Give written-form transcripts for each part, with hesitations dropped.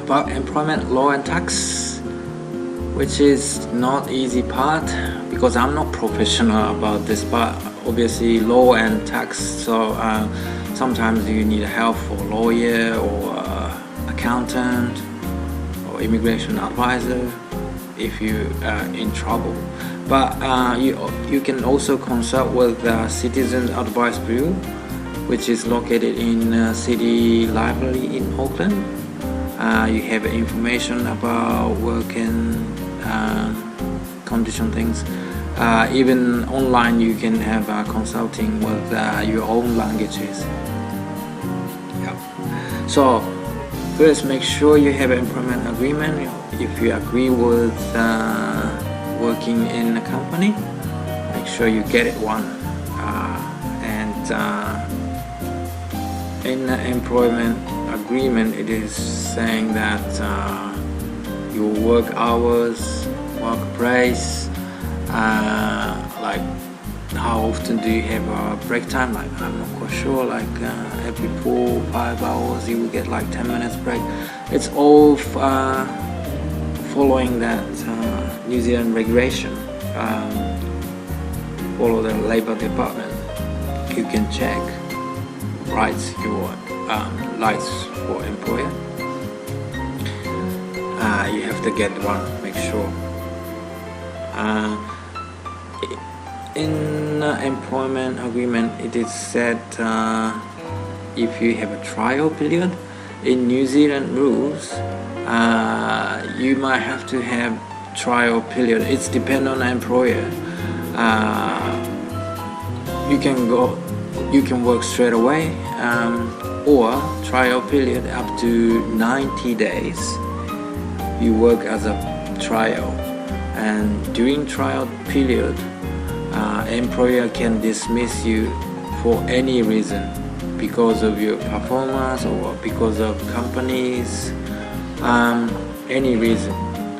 about employment law and tax, which is not easy part because I'm not professional about this, but obviously law and tax, so sometimes you need help for lawyer or accountant or immigration advisor if you are in trouble. But you can also consult with the Citizen Advice Bureau, which is located in City Library in Auckland. You have information about working condition things. Even online you can have consulting with your own languages. So first, make sure you have an employment agreement. If you agree with working in a company, make sure you get it one. In the employment agreement, it is saying that your work hours, work price, like how often do you have a break time. Like I'm not quite sure, like every 4-5 hours you will get like 10 minutes break. It's all following that New Zealand regulation. Follow the Labour Department. You can check rights for employer. You have to get one, make sure. In employment agreement, it is said if you have a trial period in New Zealand rules, you might have to have trial period. It's depend on the employer. You can work straight away, or trial period up to 90 days. You work as a trial, and during trial period, employer can dismiss you for any reason, because of your performance or because of companies, any reason,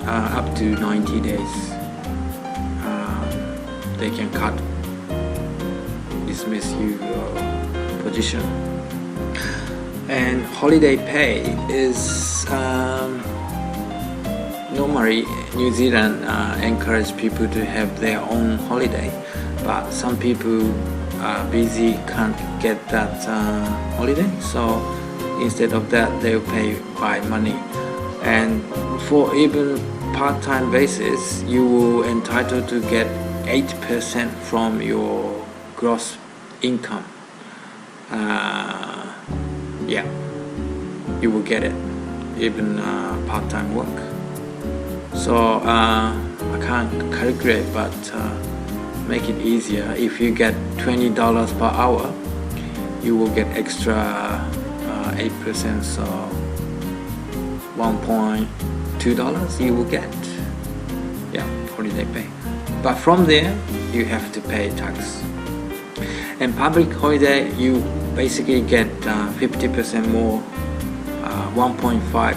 up to 90 days. They can dismiss you position. And holiday pay is normally New Zealand encourage people to have their own holiday, but some people are busy, can't get that holiday, so instead of that they'll pay by money. And for even part-time basis, you will entitled to get 8% from your gross income. You will get it even part-time work. So I can't calculate, but make it easier. If you get $20 per hour, you will get extra 8%, so $1.2 you will get holiday pay. But from there you have to pay tax. And public holiday, you basically get 50% more, 1.5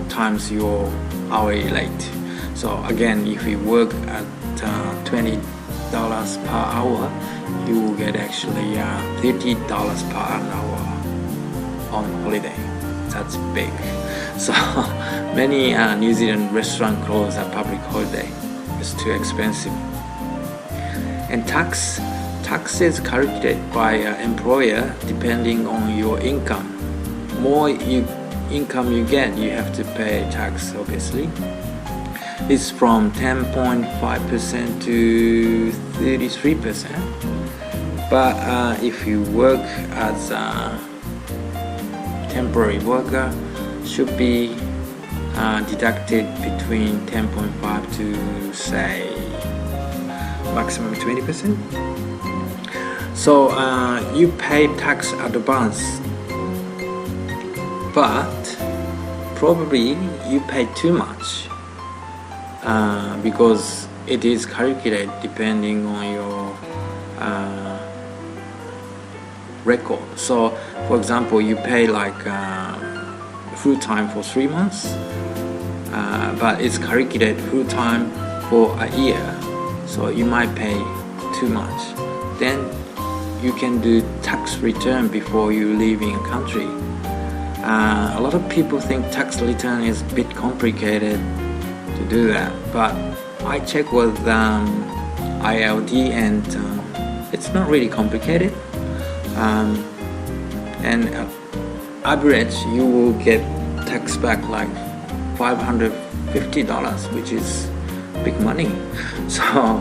times your hourly rate. So again, if you work at $20 per hour, you will get actually $30 per hour on holiday. That's big. So many New Zealand restaurant close at public holiday. It's too expensive. And tax is calculated by employer depending on your income. More income you get, you have to pay tax, obviously. It's from 10.5% to 33%. But if you work as a temporary worker, should be deducted between 10.5 to say maximum 20%. So you pay tax advance, but probably you pay too much because it is calculated depending on your record. So for example, you pay like full time for 3 months, but it's calculated full time for a year, so you might pay too much. Then you can do tax return before you leave in country. A lot of people think tax return is a bit complicated to do that, but I checked with ILD and it's not really complicated. And average you will get tax back like $550, which is big money. So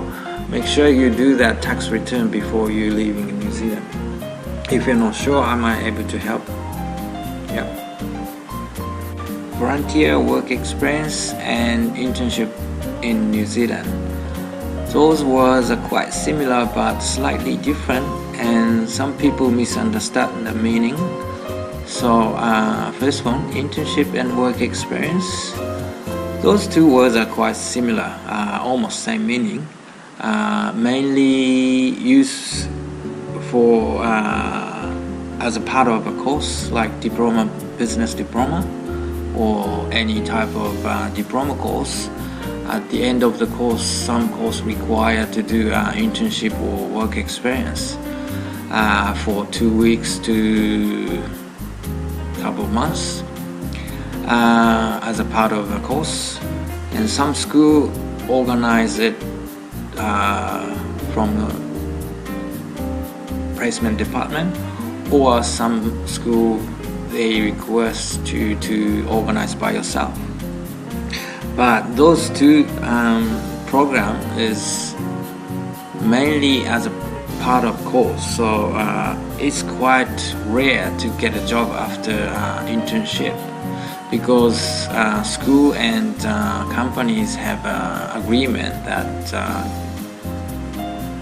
make sure you do that tax return before you leaving in New Zealand. If you're not sure, am I able to help? Yeah. Volunteer work experience and internship in New Zealand. Those words are quite similar but slightly different, and some people misunderstand the meaning. So first one, internship and work experience. Those two words are quite similar, almost same meaning. Mainly used for as a part of a course like diploma, business diploma, or any type of diploma course. At the end of the course, some course require to do internship or work experience for 2 weeks to couple of months as a part of a course, and some school organize it from the placement department, or some school they request you to organize by yourself. But those two program is mainly as a part of course, so it's quite rare to get a job after internship, because school and companies have an agreement that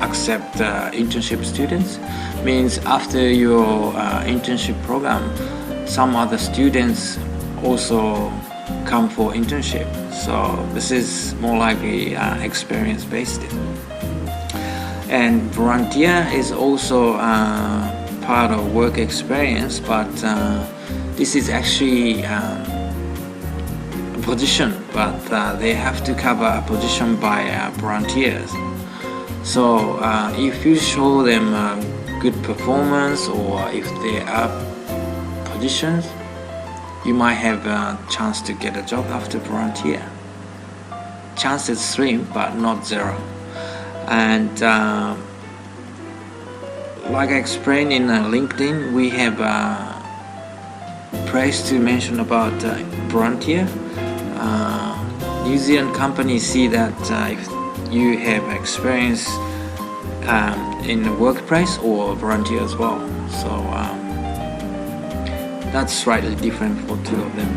accept internship students. Means after your internship program, some other students also come for internship. So this is more likely experience based. And volunteer is also part of work experience, but this is actually a position, but they have to cover a position by volunteers. So if you show them good performance, or if they are positions, you might have a chance to get a job after volunteer. Chance is slim, but not zero. And like I explained in LinkedIn, we have a place to mention about volunteer. New Zealand companies see that if you have experience in the workplace or volunteer as well. So that's slightly different for two of them.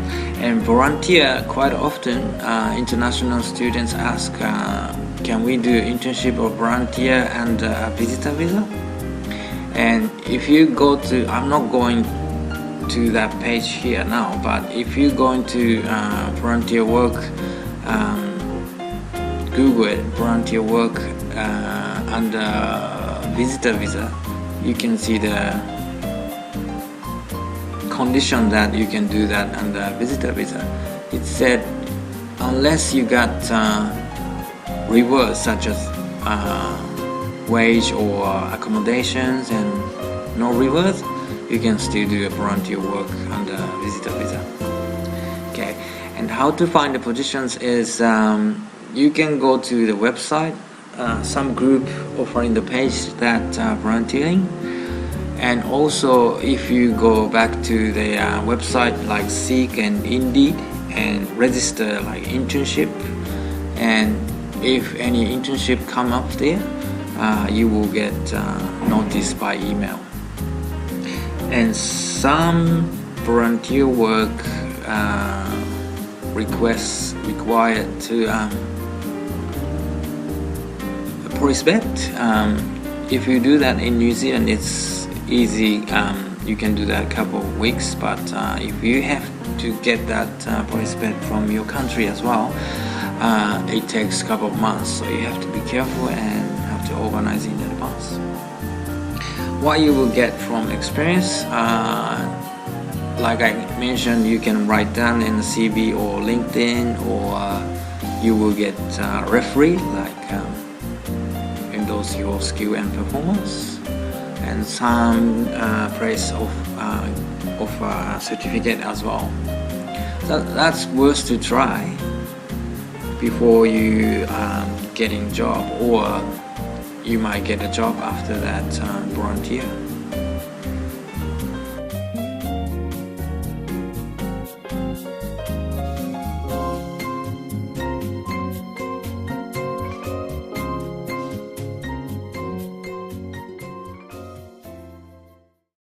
And volunteer, quite often international students ask, can we do internship or volunteer and a visitor visa? And if you go to, I'm not going to that page here now, but if you go into volunteer work, Google it, volunteer work under visitor visa, you can see the condition that you can do that under visitor visa. It said unless you got rewards such as wage or accommodations and no rewards, you can still do a volunteer work under visitor visa. Okay, and how to find the positions is you can go to the website, some group offering the page that volunteering, and also if you go back to the website like Seek and Indeed and register like internship, and if any internship come up there, you will get notice by email. And some volunteer work requests required to police bet. If you do that in New Zealand, it's easy. You can do that a couple of weeks, but if you have to get that police bet from your country as well, it takes a couple of months, so you have to be careful and have to organize in advance. What you will get from experience, like I mentioned, you can write down in the CV or LinkedIn, or you will get referee, like endorse your skill and performance. And some place of of a certificate as well. So that's worth to try before you getting job, or you might get a job after that volunteer.